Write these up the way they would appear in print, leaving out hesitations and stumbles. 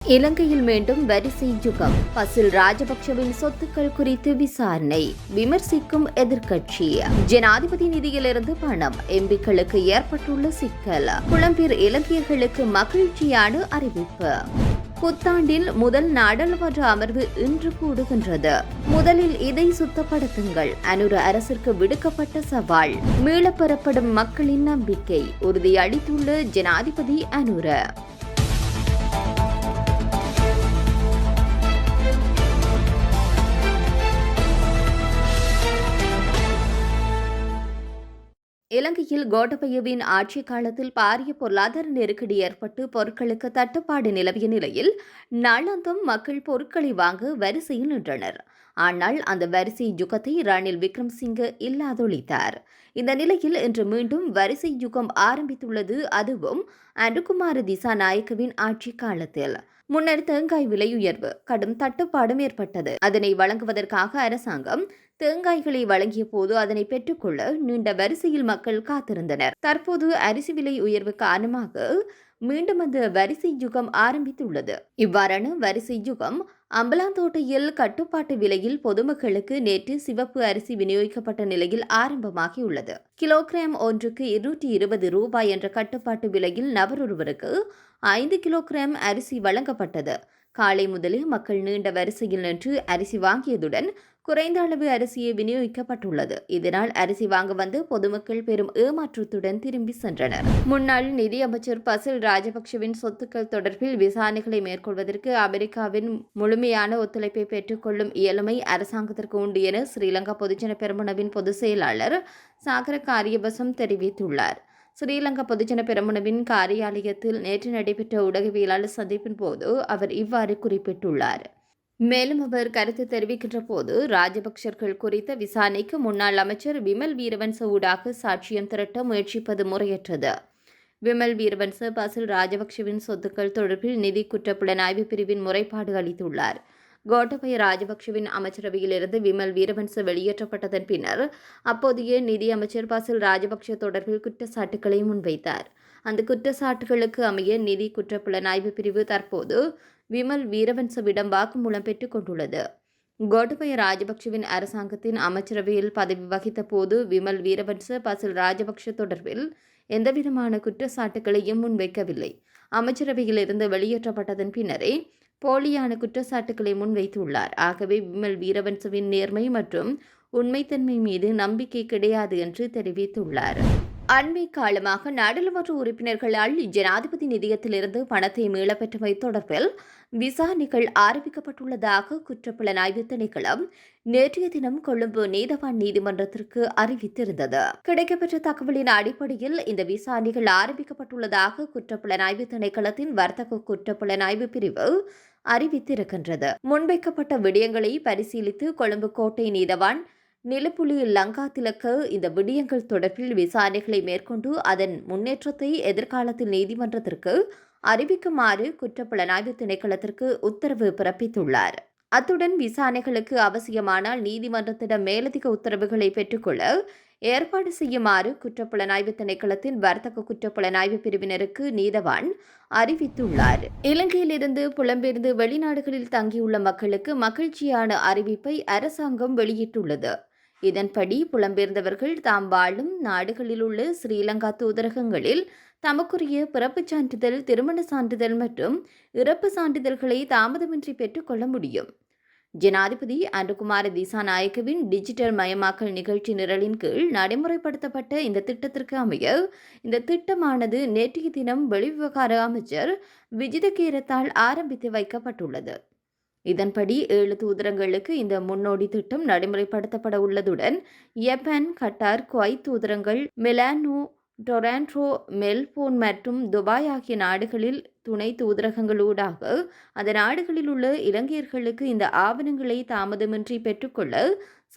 இலங்கையில் மீண்டும் வரிசை யுகம். பசில் ராஜபக்ஷவின் சொத்துக்கள் குறித்து விசாரணை. விமர்சிக்கும் எதிர்க்கட்சி. ஜனாதிபதி நிதியிலிருந்து பணம். எம்பிக்களுக்கு ஏற்பட்டுள்ள சிக்கல். புலம்பெயர் இலங்கையர்களுக்கு மகிழ்ச்சியான அறிவிப்பு. புத்தாண்டில் முதல் நாடாளுமன்ற அமர்வு இன்று கூடுகின்றது. முதலில் இதை சுத்தப்படுத்துங்கள். அனுர அரசிற்கு விடுக்கப்பட்ட சவால். மீளப்பெறப்படும் மக்களின் நம்பிக்கை. உறுதியளித்துள்ள ஜனாதிபதி அனுர. இலங்கையில் கோட்டபயவின் ஆட்சி காலத்தில் பாரிய பொருளாதார நெருக்கடி ஏற்பட்டு பொருட்களுக்கு தட்டுப்பாடு நிலவிய நிலையில் நாளாந்தம் மக்கள் பொருட்களை வாங்க வரிசையில் நின்றனர். ஆனால் அந்த வரிசை யுகத்தை ரணில் விக்ரமசிங்கே இல்லாதொழித்தார். இந்த நிலையில் இன்று மீண்டும் வரிசை யுகம் ஆரம்பித்துள்ளது. அதுவும் அனுகுமார திசாநாயக்கவின் ஆட்சி காலத்தில். முன்னர் தேங்காய் விலை உயர்வு, கடும் தட்டுப்பாடும் ஏற்பட்டது. அதனை வழங்குவதற்காக அரசாங்கம் தேங்காய்களை வழங்கிய போது அதனை பெற்றுக்கொள்ள நீண்ட வரிசையில் மக்கள் காத்திருந்தனர். தற்போது அரிசி விலை உயர்வு காரணமாக மீண்டும் அந்த வரிசை யுகம் ஆரம்பித்துள்ளது. இவ்வாறான வரிசை யுகம் அம்பலாந்தோட்டையில் கட்டுப்பாட்டு விலையில் பொதுமக்களுக்கு நேற்று சிவப்பு அரிசி விநியோகிக்கப்பட்ட நிலையில் ஆரம்பமாகியுள்ளது. கிலோகிராம் ஒன்றுக்கு 220 ரூபாய் என்ற கட்டுப்பாட்டு விலையில் நபரொருவருக்கு 5 கிலோகிராம் அரிசி வழங்கப்பட்டது. காலை முதலே மக்கள் நீண்ட வரிசையில் நின்று அரிசி வாங்கியதுடன் குறைந்த அளவு அரிசியை விநியோகிக்கப்பட்டுள்ளது. இதனால் அரிசி வாங்க வந்து பொதுமக்கள் பெரும் ஏமாற்றத்துடன் திரும்பி சென்றனர். முன்னாள் நிதியமைச்சர் பசில் ராஜபக்ஷவின் சொத்துக்கள் தொடர்பில் விசாரணைகளை மேற்கொள்வதற்கு அமெரிக்காவின் முழுமையான ஒத்துழைப்பை பெற்றுக்கொள்ளும் இயலுமை அரசாங்கத்திற்கு உண்டு என ஸ்ரீலங்கா பொதுஜன பெரமுனவின் பொதுச் செயலாளர் சாகர காரியவசம் தெரிவித்துள்ளார். ஸ்ரீலங்கா பொதுஜன பெரமுனவின் காரியாலயத்தில் நேற்று நடைபெற்ற ஊடகவியலாளர் சந்திப்பின் போது அவர் இவ்வாறு குறிப்பிட்டுள்ளார். மேலும் அவர் கருத்து தெரிவிக்கின்ற போது ராஜபக்சர்கள் குறித்த விசாரணைக்கு முன்னாள் அமைச்சர் விமல் வீரவன்ச ஊடாக சாட்சியம் திரட்ட முயற்சிப்பது முறையற்றது. விமல் வீரவன்ச பசில் ராஜபக்ஷவின் சொத்துக்கள் தொடர்பில் நிதி குற்றப்புலனாய்வு பிரிவின் முறைப்பாடு அளித்துள்ளார். கோட்டபய ராஜபக்ஷவின் அமைச்சரவையிலிருந்து விமல் வீரவன்ச வெளியேற்றப்பட்டதன் பின்னர் அப்போதைய நிதி அமைச்சர் பசில் ராஜபக்ஷ தொடர்பில் குற்றச்சாட்டுக்களை முன்வைத்தார். அந்த குற்றச்சாட்டுகளுக்கு அமைய நிதி குற்றப்புலனாய்வு பிரிவு தற்போது விமல் வீரவன்சவிடம் வாக்குமூலம் பெற்றுக் கொண்டுள்ளது. கோட்டபய ராஜபக்ஷவின் அரசாங்கத்தின் அமைச்சரவையில் பதவி வகித்த போது விமல் வீரவன்ச பசில் ராஜபக்ஷ தொடர்பில் எந்தவிதமான குற்றச்சாட்டுகளையும் முன்வைக்கவில்லை. அமைச்சரவையிலிருந்து வெளியேற்றப்பட்டதன் பின்னரே போலியான குற்றச்சாட்டுக்களை முன்வைத்துள்ளார். ஆகவே விமல் வீரவன்சவின் நேர்மை மற்றும் உண்மைத்தன்மை மீது நம்பிக்கை கிடையாது என்று தெரிவித்துள்ளார். அண்மை காலமாக நாடாளுமன்ற உறுப்பினர்களால் ஜனாதிபதி நிதியத்திலிருந்து பணத்தை மீளப்பெற்றமை தொடர்பில் விசாரணைகள் ஆரம்பிக்கப்பட்டுள்ளதாக குற்றப்புலனாய்வு திணைக்களம் நேற்றைய தினம் கொழும்பு நீதவான் நீதிமன்றத்திற்கு அறிவித்திருந்தது. கிடைக்கப்பெற்ற தகவலின் அடிப்படையில் இந்த விசாரணைகள் ஆரம்பிக்கப்பட்டுள்ளதாக குற்றப்புலனாய்வு திணைக்களத்தின் வர்த்தக குற்றப்புலனாய்வு பிரிவு அறிவித்திருக்கின்றது. முன்வைக்கப்பட்ட விடயங்களை பரிசீலித்து கொழும்பு கோட்டை நீதவான் நிலப்புலி லங்கா திலக்க இந்த விடயங்கள் தொடர்பில் விசாரணைகளை மேற்கொண்டு அதன் முன்னேற்றத்தை எதிர்காலத்தில் நீதிமன்றத்திற்கு அறிவிக்குமாறு குற்றப்புலனாய்வு திணைக்களத்திற்கு உத்தரவு பிறப்பித்துள்ளார். அத்துடன் விசாரணைகளுக்கு அவசியமானால் நீதிமன்றத்திடம் மேலதிக உத்தரவுகளை பெற்றுக்கொள்ள ஏற்பாடு செய்யுமாறு குற்றப்புலனாய்வு திணைக்களத்தின் வர்த்தக குற்றப்புலனாய்வு பிரிவினருக்கு நீதவான் அறிவித்துள்ளார். இலங்கையிலிருந்து புலம்பெயர்ந்து வெளிநாடுகளில் தங்கியுள்ள மக்களுக்கு மகிழ்ச்சியான அறிவிப்பை அரசாங்கம் வெளியிட்டுள்ளது. இதன்படி புலம்பெயர்ந்தவர்கள் தாம் வாழும் நாடுகளில் உள்ள ஸ்ரீலங்கா தூதரகங்களில் தமக்குரிய பிறப்புச் சான்றிதழ், திருமண சான்றிதழ் மற்றும் இறப்பு சான்றிதழ்களை தாமதமின்றி பெற்றுக்கொள்ள முடியும். ஜனாதிபதி அனுகுமார திசாநாயக்கவின் டிஜிட்டல் மயமாக்கல் நிகழ்ச்சி நிரலின் கீழ் நடைமுறைப்படுத்தப்பட்ட இந்த திட்டத்திற்கு அமைய இந்த திட்டமானது நேற்றைய தினம் வெளிவிவகார அமைச்சர் விஜித கேரத்தால் ஆரம்பித்து வைக்கப்பட்டுள்ளது. இதன்படி 7 தூதரங்களுக்கு இந்த முன்னோடி திட்டம் நடைமுறைப்படுத்தப்பட உள்ளதுடன் ஜப்பான், கட்டார், குவைத் தூதரங்கள் மிலானோ, டொராண்டோ, மெல்போர்ன் மற்றும் துபாய் ஆகிய நாடுகளில் துணை தூதரகங்களூடாக அந்த நாடுகளில் உள்ள இலங்கையர்களுக்கு இந்த ஆவணங்களை தாமதமின்றி பெற்றுக்கொள்ள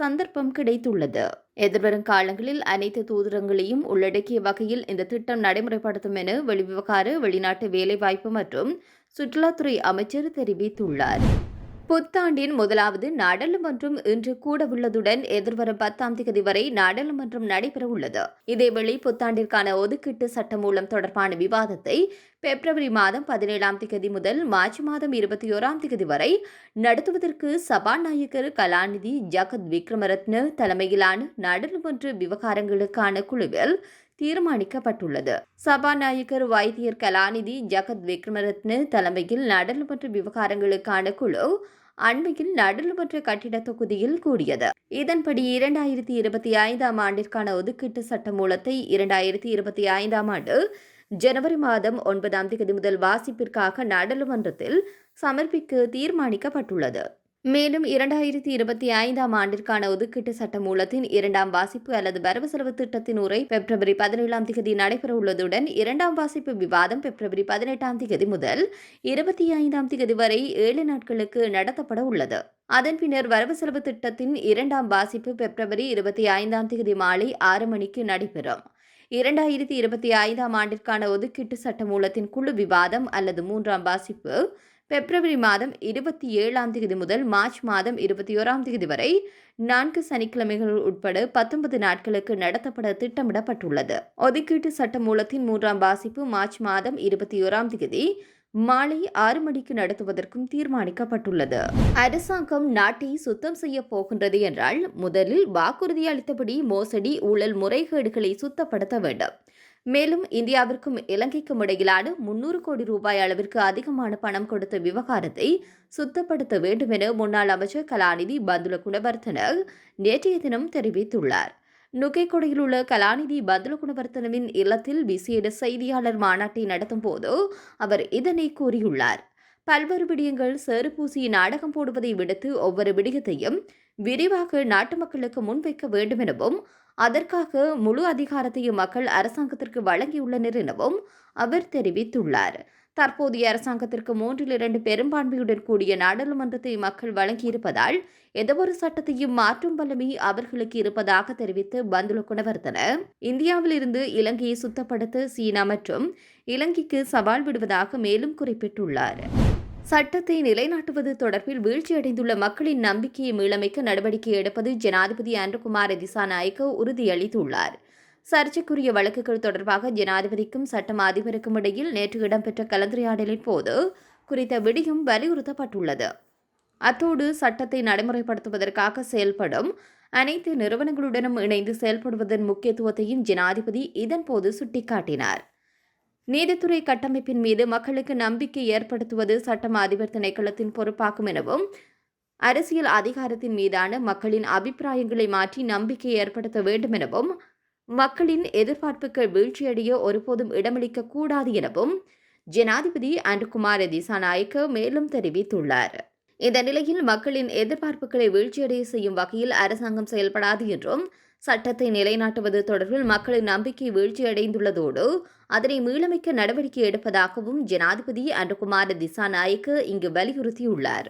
சந்தர்ப்பம் கிடைத்துள்ளது. எதிர்வரும் காலங்களில் அனைத்து தூதரங்களையும் உள்ளடக்கிய வகையில் இந்த திட்டம் நடைமுறைப்படுத்தும் என வெளிவிவகார, வெளிநாட்டு வேலைவாய்ப்பு மற்றும் சுற்றுலாத்துறை அமைச்சர் தெரிவித்துள்ளார். புத்தாண்டின் முதலாவது நாடாளுமன்றம் இன்று கூடவுள்ளதுடன் எதிர்வரும் 10ஆம் தேதி வரை நாடாளுமன்றம் நடைபெறவுள்ளது. இதேவேளை புத்தாண்டிற்கான ஒதுக்கீட்டு சட்டமூலம் தொடர்பான விவாதத்தை பிப்ரவரி மாதம் 17ஆம் தேதி முதல் மார்ச் மாதம் 21ஆம் தேதி வரை நடத்துவதற்கு சபாநாயகர் கலாநிதி ஜகத் விக்ரமரத்ன தலைமையிலான நாடாளுமன்ற விவகாரங்களுக்கான குழுவில் தீர்மானிக்கப்பட்டுள்ளது. சபாநாயகர் வைத்தியர் கலாநிதி ஜகத் விக்ரமரத்ன தலைமையில் நாடாளுமன்ற விவகாரங்களுக்கான குழு அண்மையில் நாடாளுமன்ற கட்டிட தொகுதியில் கூடியது. இதன்படி 2025ஆம் ஆண்டிற்கான ஒதுக்கீட்டு சட்டமூலத்தை 2025ஆம் ஆண்டு ஜனவரி மாதம் 9ஆம் தேதி முதல் வாசிப்பிற்காக நாடாளுமன்றத்தில் சமர்ப்பிக்க தீர்மானிக்கப்பட்டுள்ளது. மேலும் 2025ஆம் ஆண்டிற்கான ஒதுக்கீட்டு சட்டமூலத்தின் 2ஆம் வாசிப்பு அல்லது வரவு செலவு திட்டத்தின் உரை பிப்ரவரி 17ஆம் தேதி நடைபெறவுள்ளதுடன் 2ஆம் வாசிப்பு விவாதம் பிப்ரவரி 18ஆம் தேதி முதல் 25ஆம் தேதி வரை 7 நாட்களுக்கு நடத்தப்பட உள்ளது. அதன் பின்னர் வரவு செலவு திட்டத்தின் 2ஆம் வாசிப்பு பிப்ரவரி 25ஆம் தேதி மாலை 6 மணிக்கு நடைபெறும். 2025ஆம் ஆண்டிற்கான ஒதுக்கீட்டு சட்டமூலத்தின் குழு விவாதம் அல்லது 3ஆம் வாசிப்பு பிப்ரவரி மாதம் 27ஆம் தேதி முதல் மார்ச் மாதம் 21ஆம் தேதி வரை 4 சனிக்கிழமைகள் உட்பட 19 நாட்களுக்கு நடத்தப்பட திட்டமிடப்பட்டுள்ளது. ஒதுக்கீட்டு சட்டமூலத்தின் 3ஆம் வாசிப்பு மார்ச் மாதம் 21ஆம் தேதி மாலை 6 மணிக்கு நடத்துவதற்கும் தீர்மானிக்கப்பட்டுள்ளது. அரசாங்கம் நாட்டை சுத்தம் செய்ய போகின்றது என்றால் முதலில் வாக்குறுதி அளித்தபடி மோசடி, ஊழல், முறைகேடுகளை சுத்தப்படுத்த வேண்டும். மேலும் இந்தியாவிற்கும் இலங்கைக்கும் இடையிலான 300 கோடி ரூபாய் அளவிற்கு அதிகமான பணம் கொடுத்த விவகாரத்தை சுத்தப்படுத்த வேண்டும் என முன்னாள் அமைச்சர் கலாநிதி பந்துல குணவர்த்தன நேற்றைய தினம் தெரிவித்துள்ளார். நுகைக்கொடையில் உள்ள கலாநிதி பந்துல குணவர்த்தனவின் இல்லத்தில் விசேட செய்தியாளர் மாநாட்டை நடத்தும் போது அவர் இதனை கூறியுள்ளார். பல்வேறு விடயங்கள் சேறுபூசி நாடகம் போடுவதை விடுத்து ஒவ்வொரு விடயத்தையும் விரிவாக நாட்டு மக்களுக்கு முன்வைக்க வேண்டும் எனவும் அதற்காக முழு அதிகாரத்தையும் மக்கள் அரசாங்கத்திற்கு வழங்கியுள்ளனர் எனவும் அவர் தெரிவித்துள்ளார். தற்போதைய அரசாங்கத்திற்கு 3/2 பெரும்பான்மையுடன் கூடிய நாடாளுமன்றத்தை மக்கள் வழங்கியிருப்பதால் எந்தவொரு சட்டத்தையும் மாற்றும் வல்லமை அவர்களுக்கு இருப்பதாக தெரிவித்த பந்துல குணவர்த்தன இந்தியாவில் இருந்து இலங்கையை சுத்தப்படுத்த சீனா மற்றும் இலங்கைக்கு சவால் விடுவதாக மேலும் குறிப்பிட்டுள்ளார். சட்டத்தை நிலைநாட்டுவது தொடர்பில் வீழ்ச்சியடைந்துள்ள மக்களின் நம்பிக்கையை மீளமைக்க நடவடிக்கை எடுப்பது ஜனாதிபதி அன்ருகுமார திசாநாயக்க உறுதியளித்துள்ளார். சர்ச்சைக்குரிய வழக்குகள் தொடர்பாக ஜனாதிபதிக்கும் சட்டம் அதிபருக்கும் இடையில் நேற்று இடம்பெற்ற கலந்துரையாடலின் போது குறித்த விடயம் வலியுறுத்தப்பட்டுள்ளது. அத்தோடு சட்டத்தை நடைமுறைப்படுத்துவதற்காக செயல்படும் அனைத்து நிறுவனங்களுடனும் இணைந்து செயல்படுவதன் முக்கியத்துவத்தையும் ஜனாதிபதி இதன்போது சுட்டிக்காட்டினார். நீதித்துறை கட்டமைப்பின் மீது மக்களுக்கு நம்பிக்கை ஏற்படுத்துவது சட்டம் அதிபர் திணைக்களத்தின் பொறுப்பாகும் எனவும் அரசியல் அதிகாரத்தின் மீதான மக்களின் அபிப்பிராயங்களை மாற்றி நம்பிக்கை ஏற்படுத்த வேண்டும் எனவும் மக்களின் எதிர்பார்ப்புகள் வீழ்ச்சியடைய ஒருபோதும் இடமளிக்க கூடாது எனவும் ஜனாதிபதி அன்ருகுமார திசாநாயக்க மேலும் தெரிவித்துள்ளார். இந்த நிலையில் மக்களின் எதிர்பார்ப்புகளை வீழ்ச்சியடைய செய்யும் வகையில் அரசாங்கம் செயல்படாது என்றும் சட்டத்தை நிலைநாட்டுவது தொடர்பில் மக்களின் நம்பிக்கை வீழ்ச்சியடைந்துள்ளதோடு அதனை மீளமைக்க நடவடிக்கை எடுப்பதாகவும் ஜனாதிபதி அன்ருகுமார திசாநாயக்க இங்கு வலியுறுத்தியுள்ளார்.